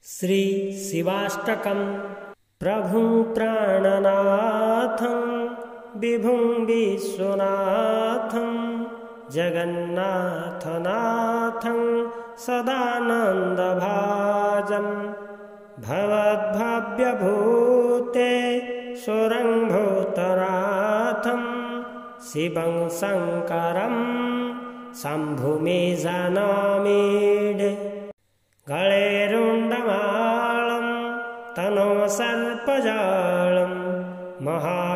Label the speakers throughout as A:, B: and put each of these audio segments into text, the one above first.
A: श्री शिवाष्टकम्। प्रभुं प्राणनाथं विभुं विश्वनाथं जगन्नाथनाथं सदानन्दभाजं भवद्भव्यभूते सुरङ्गभूतनाथं शिवं शङ्करं शम्भुमे जानामीडे। गळे रुण्डमालं तनो सर्पजालं महाकालकालं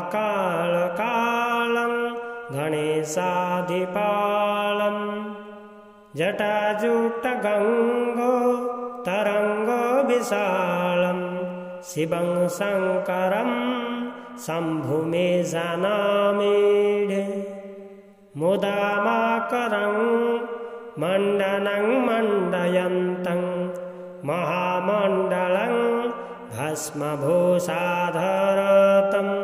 A: गणेशाधिपालं जटाजूटगङ्गो तरङ्गो विशालं शिवं शङ्करं शम्भुमे जानामीडे। मुदामाकरं मण्डनं मण्डयन्तं महामण्डलं भस्मभूषाधरतम्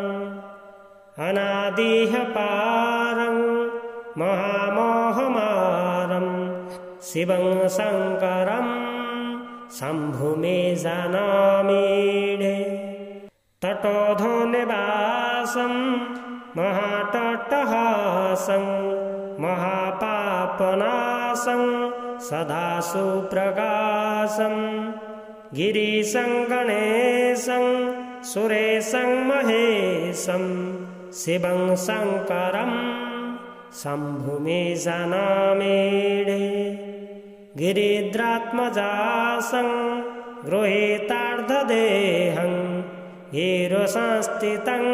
A: अनादिः पारं महामोहमारं शिवं शङ्करं शम्भुमे जानामीडे। तटोधोनिवासं महाटटहासं महापापनाशं सदा सुप्रकाशं गिरीशं गणेशं सुरेशं महेशं शिवं शङ्करं शम्भुमे जानामीडे। गिरिद्रात्मजासं गृहीतार्धदेहं गिरिसंस्थितं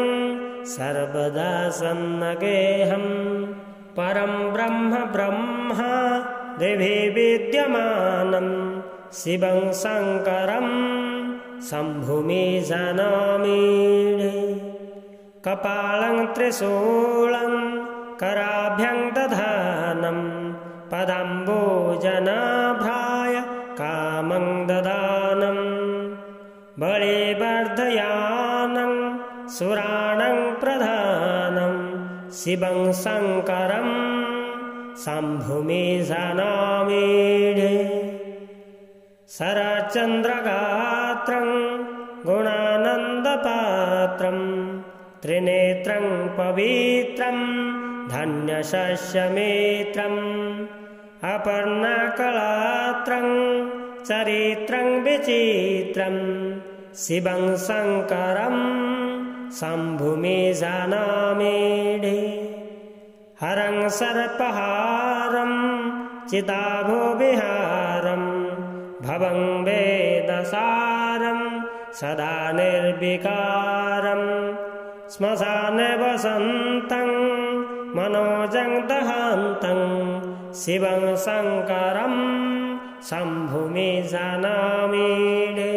A: सर्वदा सन्नगेहं परं ब्रह्म ब्रह्मा देवी विद्यमानं शिवं शङ्करं शम्भुमे जानामीडे। कपालं त्रिशूलं कराभ्यं दधानं पदाम्बोजनाभ्राय कामं ददानं बलिवर्धयानं सुराणं प्रधानं शिवं शङ्करं शम्भुमे जानामीडे। शरच्चन्द्रगात्रं गुणानन्दपात्रं त्रिनेत्रं पवित्रं धन्यशस्यमित्रम् अपर्णकलात्रं चरित्रं विचित्रं शिवं शङ्करं शम्भुमे जानामीडे। हरं सर्पहारं चिदाभुविहारं भवं वेदसारं सदा निर्विकारं श्मशाने वसन्तं मनोजं दहन्तं शिवं शङ्करं शम्भुमे जानामीडे।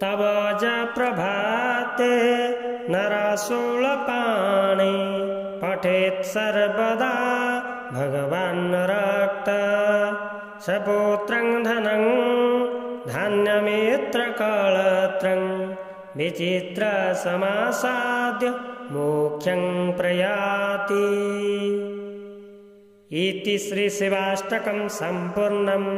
A: तव च प्रभाते नरशूलपाणि पठेत् सर्वदा भगवान् रक्त सपुत्रं धनं धान्यमित्रकळत्रं विचित्र समासाद्य मोक्षं प्रयाति। इति श्री शिवाष्टकं सम्पूर्णम्।